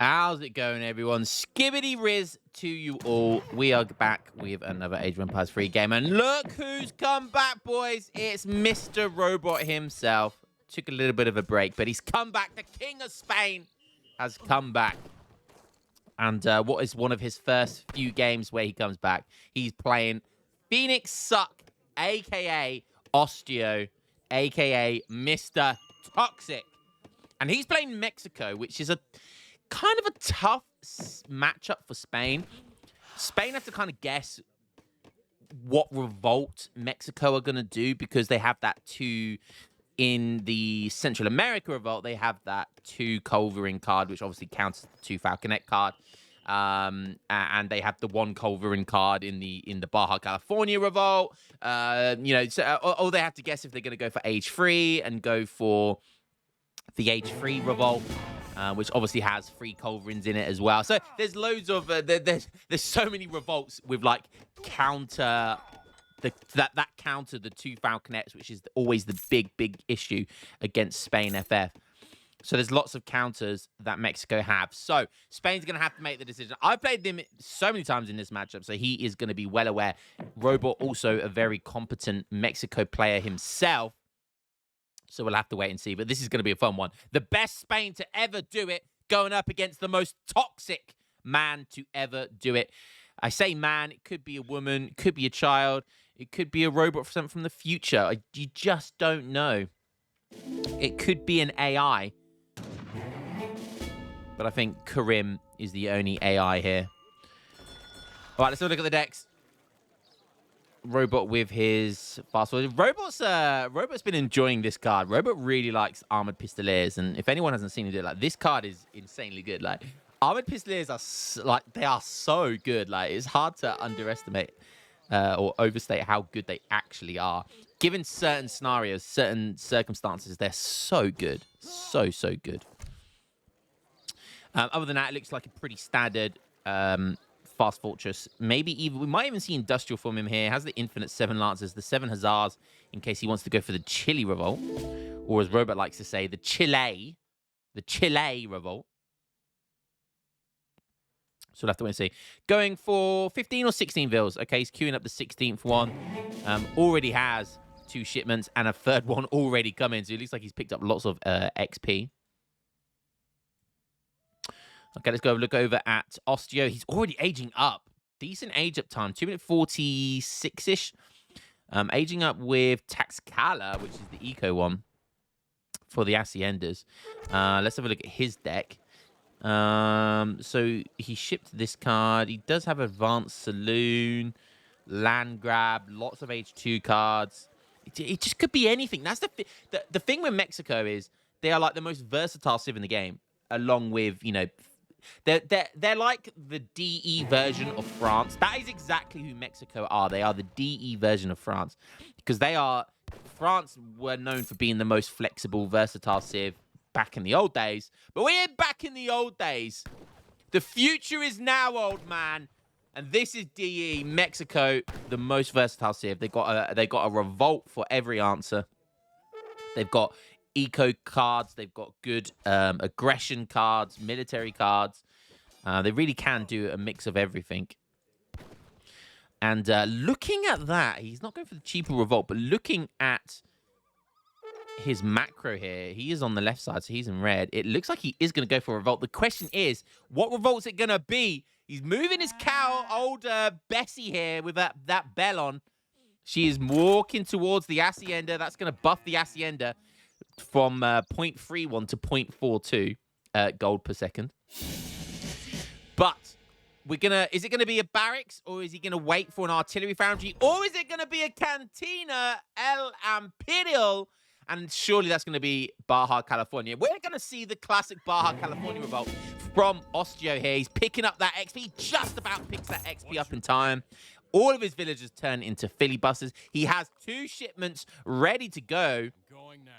How's it going, everyone? Skibbity Riz to you all. We are back with another Age of Empires 3 game. And look who's come back, boys. It's Mr. Robot himself. Took a little bit of a break, but he's come back. The King of Spain has come back. And what is one of his first few games where he comes back? He's playing Phoenix Suck, a.k.a. Osteo, a.k.a. Mr. Toxic. And he's playing Mexico, which is a kind of a tough matchup for Spain. Spain have to kind of guess what revolt Mexico are going to do because they have that two in the Central America revolt. They have that 2 Culverin card, which obviously counts as the 2 Falconet card. And they have the 1 Culverin card in the Baja California revolt. Or they have to guess if they're going to go for Age 3 and go for the Age 3 revolt. Which obviously has 3 Culverins in it as well. So there's loads of there's so many revolts with like counter that counter the 2 Falconets, which is always the big issue against Spain FF. So there's lots of counters that Mexico have. So Spain's going to have to make the decision. I've played them so many times in this matchup, so he is going to be well aware. Robot also a very competent Mexico player himself. So we'll have to wait and see. But this is going to be a fun one. The best Spain to ever do it, going up against the most toxic man to ever do it. I say man, it could be a woman, it could be a child, it could be a robot from the future. You just don't know. It could be an AI. But I think Karim is the only AI here. All right, let's have a look at the decks. Robot with his fast forward. Robot's been enjoying this card. Robot really likes Armored Pistoliers, and if anyone hasn't seen it, like this card is insanely good. Like Armored Pistoliers are they are so good. Like it's hard to underestimate or overstate how good they actually are. Given certain scenarios, certain circumstances, they're so good, so good. Other than that, it looks like a pretty standard. Fast Fortress. Maybe even, we might even see Industrial from him here. Has the infinite 7 Lancers, the 7 Hussars, in case he wants to go for the Chile Revolt. Or as Robot likes to say, the Chile Revolt. So we'll have to wait and see. Going for 15 or 16 vills. Okay, he's queuing up the 16th one. Already has 2 shipments and a 3rd one already coming. So it looks like he's picked up lots of XP. Okay, let's go look over at Osteo. He's already aging up. Decent age up time. 2 minute 46-ish. Aging up with Taxcala, which is the eco one for the Haciendas. Let's have a look at his deck. So he shipped this card. He does have Advanced Saloon, Land Grab, lots of H2 cards. It just could be anything. That's the thing with Mexico is they are like the most versatile civ in the game, along with, you know, they're like the DE version of France. That is exactly who Mexico are. They are the DE version of France because France were known for being the most flexible, versatile civ back in the old days. But we're back in the old days. The future is now, old man. And this is DE Mexico, the most versatile civ. They got a revolt for every answer. They've got eco cards, they've got good aggression cards, military cards. They really can do a mix of everything. And looking at that, he's not going for the cheaper revolt, but looking at his macro here, he is on the left side, so he's in red. It looks like he is going to go for a revolt. The question is, what revolt's it going to be? He's moving his cow, old Bessie here with that bell on. She is walking towards the Hacienda. That's going to buff the Hacienda from 0.31 to 0.42 gold per second. But is it gonna be a barracks, or is he gonna wait for an artillery foundry, or is it gonna be a cantina El Imperial? And surely that's gonna be Baja California. We're gonna see the classic Baja California revolt from Osteo here. He's picking up that XP, just about picks that XP up in time. All of his villagers turn into filibusters. He has 2 shipments ready to go. Going now.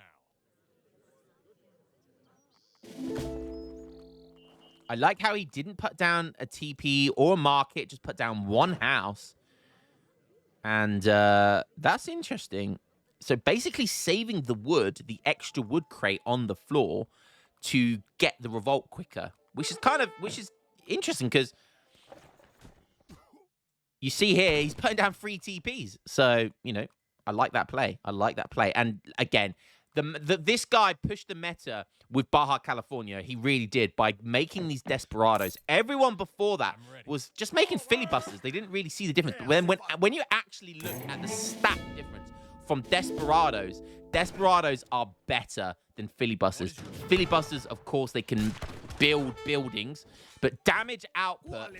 I like how he didn't put down a TP or a market, just put down 1 house. And that's interesting. So basically saving the wood, the extra wood crate on the floor to get the revolt quicker. which is interesting because you see here he's putting down 3 TPs. So I like that play. And again, this guy pushed the meta with Baja California. He really did by making these Desperados. Everyone before that was just making filibusters. They didn't really see the difference. But when you actually look at the stat difference from Desperados are better than filibusters. Filibusters, of course, they can build buildings, but damage output,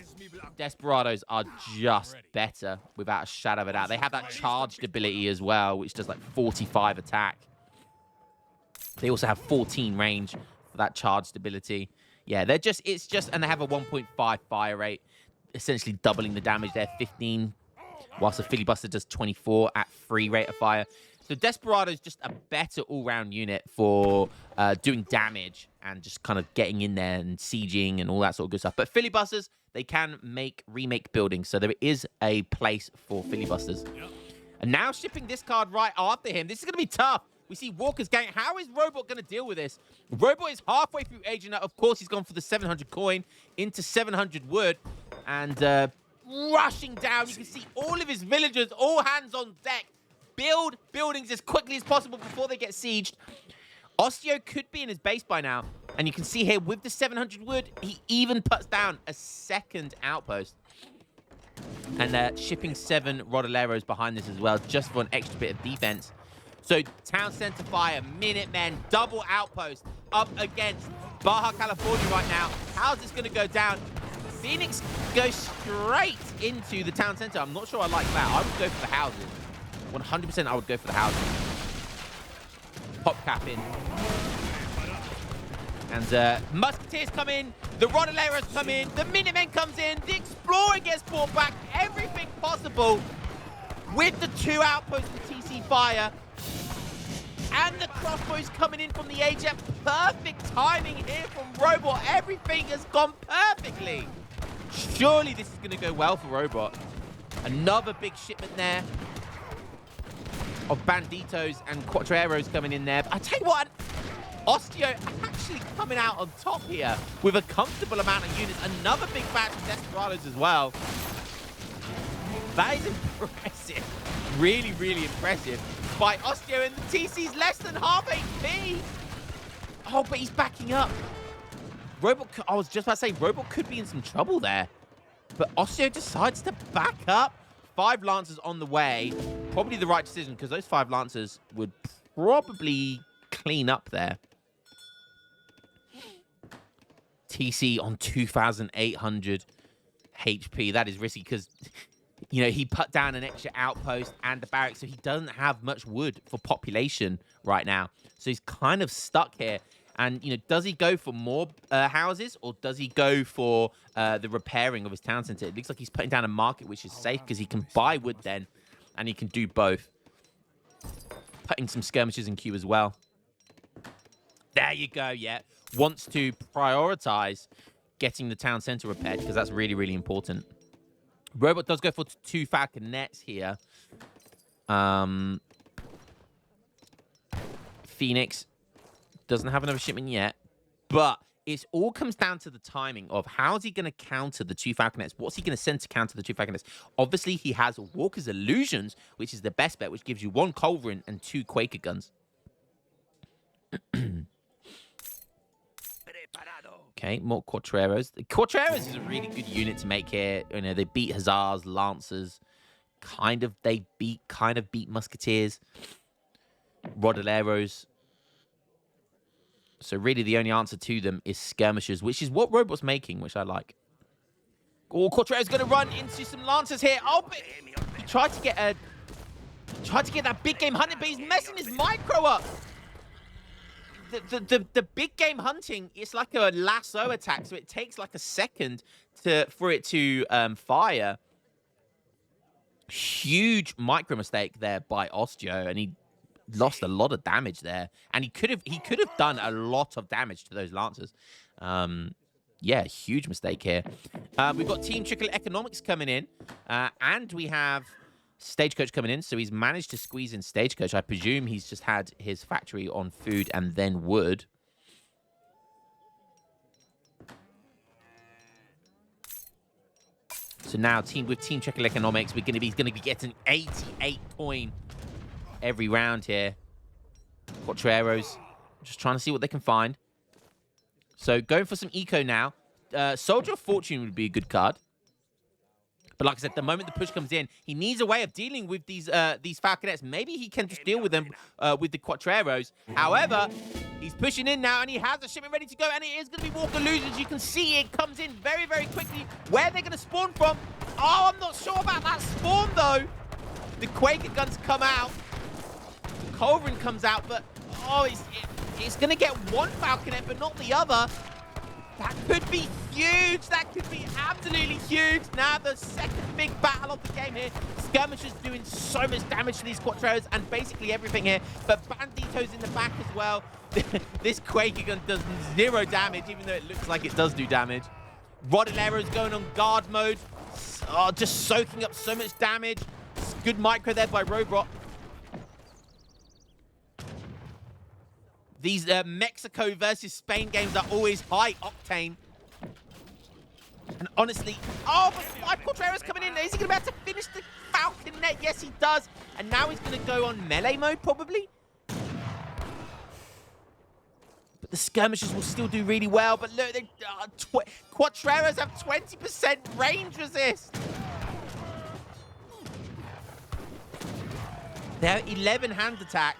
Desperados are just better without a shadow of a doubt. They have that charged ability as well, which does like 45 attack. They also have 14 range for that charged ability. Yeah, and they have a 1.5 fire rate, essentially doubling the damage there, 15, whilst the filibuster does 24 at 3 rate of fire. So Desperado is just a better all-round unit for doing damage and just kind of getting in there and sieging and all that sort of good stuff. But filibusters, they can remake buildings, so there is a place for filibusters. Yep. And now shipping this card right after him. This is going to be tough. We see Walker's gang. How is Robot going to deal with this? Robot is halfway through aging up. Of course, he's gone for the 700 coin into 700 wood. And rushing down, you can see all of his villagers, all hands on deck. Build buildings as quickly as possible before they get sieged. Osteo could be in his base by now. And you can see here with the 700 wood, he even puts down a second outpost. And shipping 7 Rodoleros behind this as well, just for an extra bit of defense. So Town Center Fire, Minutemen, double outpost up against Baja California right now. How's this going to go down? Phoenix goes straight into the Town Center. I'm not sure I like that. I would go for the houses. 100% I would go for the houses. Pop cap in. And Musketeers come in. The Rodoleros come in. The Minutemen comes in. The Explorer gets brought back. Everything possible with the 2 outposts for TC Fire. And the crossbows coming in from the AJ. Perfect timing here from Robot. Everything has gone perfectly. Surely this is going to go well for Robot. Another big shipment there of Banditos and Quattreros coming in there. But I tell you what, Osteo actually coming out on top here with a comfortable amount of units. Another big batch of Desperados as well. That is impressive. Really, really impressive by Osteo, and the TC's less than half HP. Oh, but he's backing up. Robot, I was just about to say, Robot could be in some trouble there. But Osteo decides to back up. 5 Lancers on the way. Probably the right decision, because those 5 Lancers would probably clean up there. TC on 2,800 HP. That is risky, because he put down an extra outpost and the barracks, so he doesn't have much wood for population right now. So he's kind of stuck here. And, does he go for more houses, or does he go for the repairing of his town center? It looks like he's putting down a market, which is safe because he can buy wood then, and he can do both. Putting some skirmishes in queue as well. There you go, yeah. Wants to prioritize getting the town center repaired because that's really, really important. Robot does go for 2 Falconets here. Phoenix doesn't have another shipment yet, but it all comes down to the timing of how's he going to counter the 2 Falconets? What's he going to send to counter the 2 Falconets? Obviously, he has Walker's Illusions, which is the best bet, which gives you 1 Culverin and 2 Quaker Guns. Okay, more Quattreros. The Quattreros is a really good unit to make here. They beat Hussars, Lancers. Kind of beat Musketeers. Rodoleros. So really the only answer to them is skirmishers, which is what Robot's making, which I like. Oh, Quattrero's going to run into some Lancers here. Oh, but he tried to get that big game hunting, but he's messing his micro up. The big game hunting, it's like a lasso attack, so it takes like a second for it to fire. Huge micro mistake there by Osteo, and he lost a lot of damage there, and he could have done a lot of damage to those Lancers. Yeah, huge mistake here. We've got Team Trickle Economics coming in, and we have Stagecoach coming in, so he's managed to squeeze in Stagecoach. I presume he's just had his factory on food and then wood. So now, with Team Checker Economics, he's going to be getting 88 coin every round here. Quatreros, just trying to see what they can find. So going for some eco now. Soldier of Fortune would be a good card. But like I said, the moment the push comes in, he needs a way of dealing with these Falconets. Maybe he can just deal with them with the Quatreros. However, he's pushing in now, and he has the shipment ready to go, and it is going to be Walker Losers. You can see it comes in very, very quickly. Where they're going to spawn from? Oh, I'm not sure about that spawn, though. The Quaker guns come out. The Culverin comes out, but oh, it's going to get one Falconet, but not the other. That could be huge. That could be absolutely huge. Now the second big battle of the game here. Skirmishers doing so much damage to these Quatreros and basically everything here. But Bandito's in the back as well. This Quaker gun does 0 damage, even though it looks like it does do damage. Rodalero's going on guard mode. Oh, just soaking up so much damage. Good micro there by Robot. These Mexico versus Spain games are always high octane. And honestly, oh, but 5 Quatreros coming in. Is he going to be able to finish the Falcon net? Yes, he does. And now he's going to go on melee mode, probably. But the skirmishers will still do really well. But look, Quatreros have 20% range resist. They have 11 hand attack.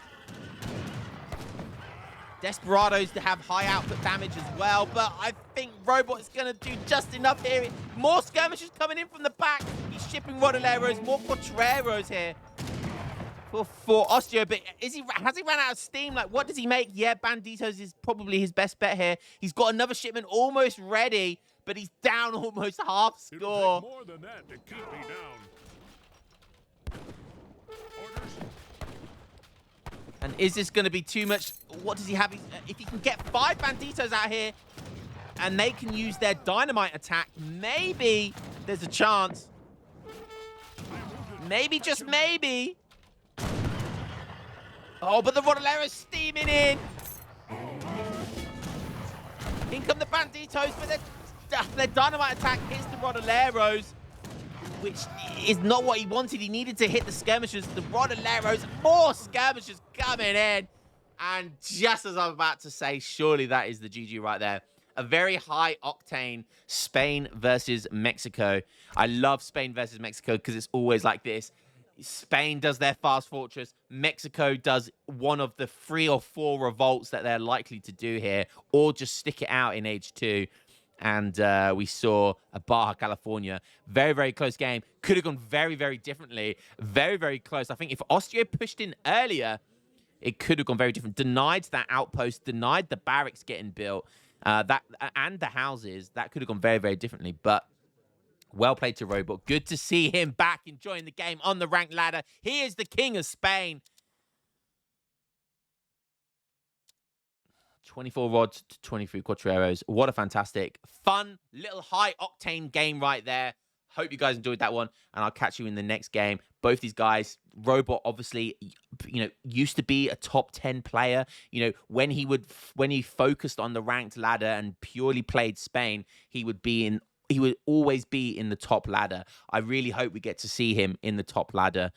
Desperados to have high output damage as well, but I think Robot is going to do just enough here. More skirmishers coming in from the back. He's shipping Rodaleros, more Quatreros here for Osteo, but has he run out of steam? Like, what does he make? Yeah, Banditos is probably his best bet here. He's got another shipment almost ready, but he's down almost half score. It'll take more than that to keep me down. Orders. And is this going to be too much? What does he have? If he can get 5 Banditos out here and they can use their dynamite attack, maybe there's a chance. Maybe, just maybe. Oh, but the Rodalero's steaming in. In come the Banditos, but their dynamite attack hits the Rodaleros, which is not what he wanted. He needed to hit the skirmishers. The Rodaleros, more skirmishers coming in. And just as I'm about to say, surely that is the GG right there. A very high octane Spain versus Mexico. I love Spain versus Mexico because it's always like this. Spain does their fast fortress. Mexico does one of the 3 or 4 revolts that they're likely to do here, or just stick it out in Age 2. And we saw a Baja California. Very, very close game. Could have gone very, very differently. Very, very close. I think if Osteo pushed in earlier, it could have gone very different. Denied that outpost. Denied the barracks getting built. And the houses. That could have gone very, very differently. But well played to Robot. Good to see him back enjoying the game on the ranked ladder. He is the king of Spain. 24 rods to 23 Quatreros. What a fantastic, fun, little high-octane game right there. Hope you guys enjoyed that one, and I'll catch you in the next game. Both these guys, Robot obviously, used to be a top 10 player. When he focused on the ranked ladder and purely played Spain, he would always be in the top ladder. I really hope we get to see him in the top ladder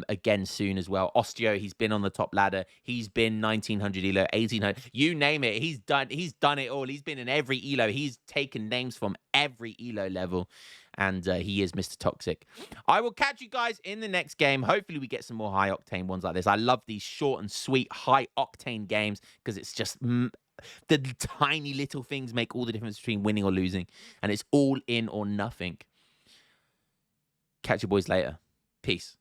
again soon as well. Osteo, he's been on the top ladder. He's been 1900 elo, 1800, you name it. He's done it all. He's been in every elo. He's taken names from every elo level, and he is Mr. Toxic. I will catch you guys in the next game. Hopefully we get some more high octane ones like this. I love these short and sweet high octane games because it's just the tiny little things make all the difference between winning or losing. And it's all in or nothing. Catch you boys later. Peace.